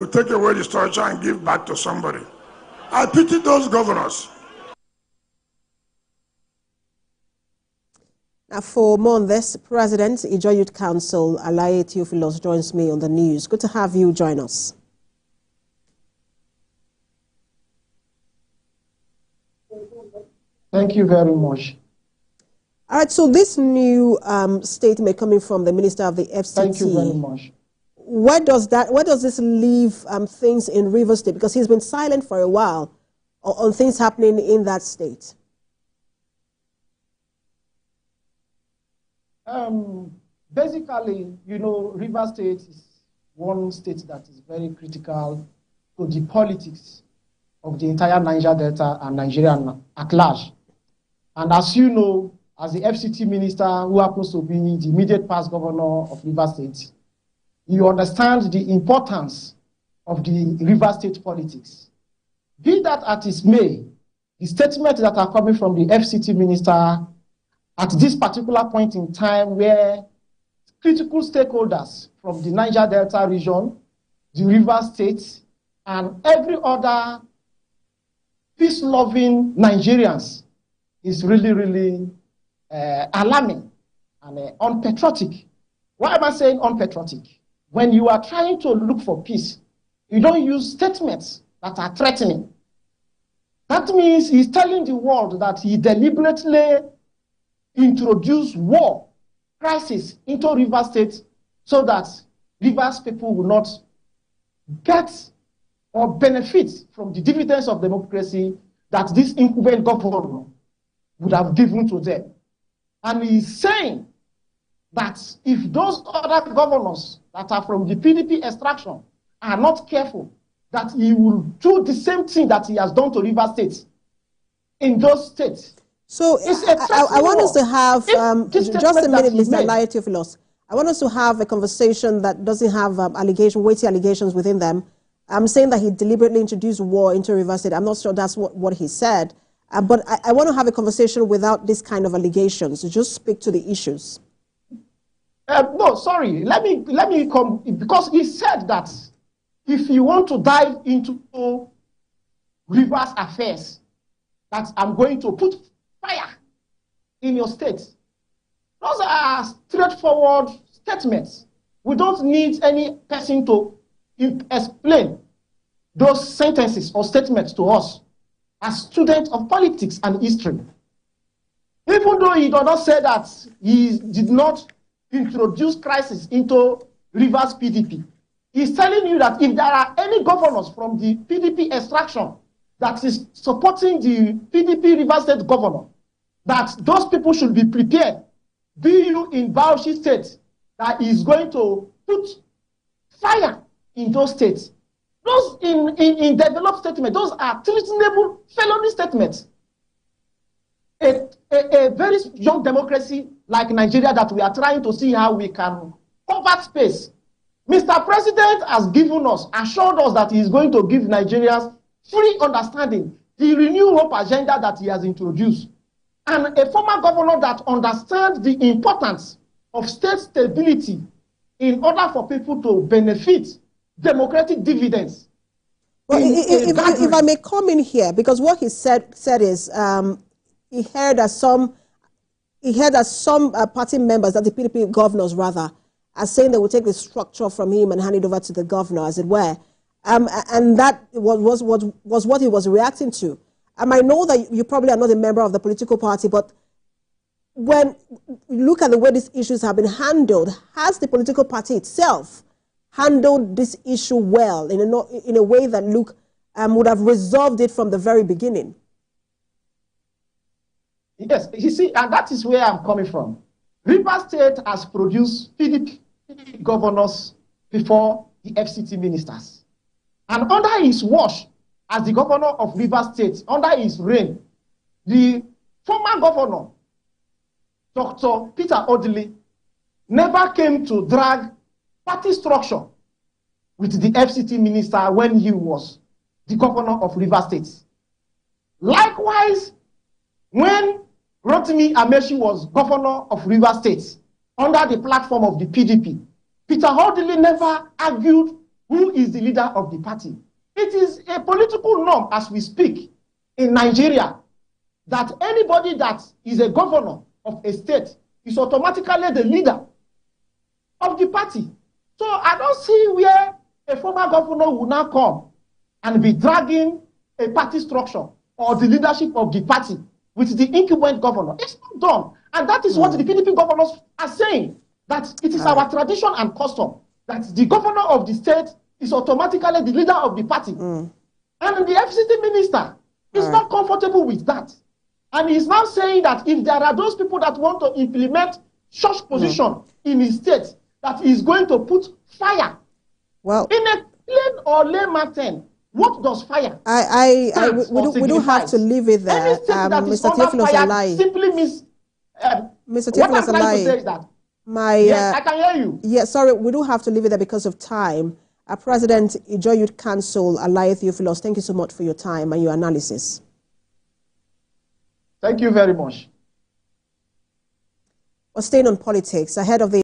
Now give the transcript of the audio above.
to take away the structure and give back to somebody. I pity those governors. Now, for more on this, President, Ijaw Youth Council, ALAYE Theophilus, joins me on the news. Good to have you join us. Thank you very much. All right, so this new statement coming from the Minister of the FCT. Thank you very much. Where does this leave things in Rivers State? Because he's been silent for a while on things happening in that state. Basically, you know, Rivers State is one state that is very critical to the politics of the entire Niger Delta and Nigeria at large. And as you know, as the FCT minister who happens to be the immediate past governor of Rivers State, you understand the importance of the Rivers State politics. Be that as it may, the statements that are coming from the FCT minister at this particular point in time where critical stakeholders from the Niger Delta region, the Rivers State, and every other peace-loving Nigerians is really, really alarming and unpatriotic. Why am I saying unpatriotic? When you are trying to look for peace, you don't use statements that are threatening. That means he's telling the world that he deliberately introduced war, crisis into Rivers State so that Rivers people will not get or benefit from the dividends of democracy that this incumbent governor would have given to them. And he's saying that if those other governors that are from the PDP extraction are not careful, that he will do the same thing that he has done to Rivers State in those states. So I want us to have, just a minute, Mr. ALAYE Theophilus. I want us to have a conversation that doesn't have weighty allegations within them. I'm saying that he deliberately introduced war into Rivers State. I'm not sure that's what he said. But I want to have a conversation without this kind of allegations. Just speak to the issues. No, sorry. Let me come, because he said that if you want to dive into Rivers affairs, that I'm going to put fire in your state. Those are straightforward statements. We don't need any person to explain those sentences or statements to us as students of politics and history. Even though he does not say that he did not introduce crisis into Rivers PDP, he's telling you that if there are any governors from the PDP extraction that is supporting the PDP Rivers State governor, that those people should be prepared, be you in Bauchi State, that is going to put fire in those states. Those in developed statements, those are treasonable felony statements. A very young democracy like Nigeria that we are trying to see how we can convert space. Mr. President has given us, assured us that he is going to give Nigerians free understanding, the Renew Hope agenda that he has introduced. And a former governor that understands the importance of state stability in order for people to benefit democratic dividends. Well, if I may come in here, because what he said is he heard that some party members, that the PDP governors rather, are saying they will take the structure from him and hand it over to the governor, as it were, and that was what he was reacting to. I know that you probably are not a member of the political party, but when you look at the way these issues have been handled, has the political party itself handled this issue well in a way that would have resolved it from the very beginning? Yes, you see, and that is where I'm coming from. Rivers State has produced PDP governors before the FCT ministers. And under his watch, as the governor of Rivers State, under his reign, the former governor, Dr. Peter Odili, never came to drag party structure with the FCT minister when he was the governor of Rivers State. Likewise, when Rotimi Amechi was governor of Rivers State under the platform of the PDP, Peter Odili never argued who is the leader of the party. It is a political norm as we speak in Nigeria that anybody that is a governor of a state is automatically the leader of the party. So I don't see where a former governor will now come and be dragging a party structure or the leadership of the party with the incumbent governor. It's not done. And that is what the PDP governors are saying, that it is our tradition and custom that the governor of the state is automatically the leader of the party. And the FCT minister is not comfortable with that. And he's now saying that if there are those people that want to implement such position in his state, that he's going to put fire. Well, in a plain or layman term, what does fire? We do have to leave it there. Mr. Theophilus ALAYE. Simply means. Mr. Theophilus ALAYE. Yes, I can hear you. Yes, sorry, we do have to leave it there because of time. Our President, Ijaw Youth Council, ALAYE Theophilus, thank you so much for your time and your analysis. Thank you very much. We're staying on politics ahead of the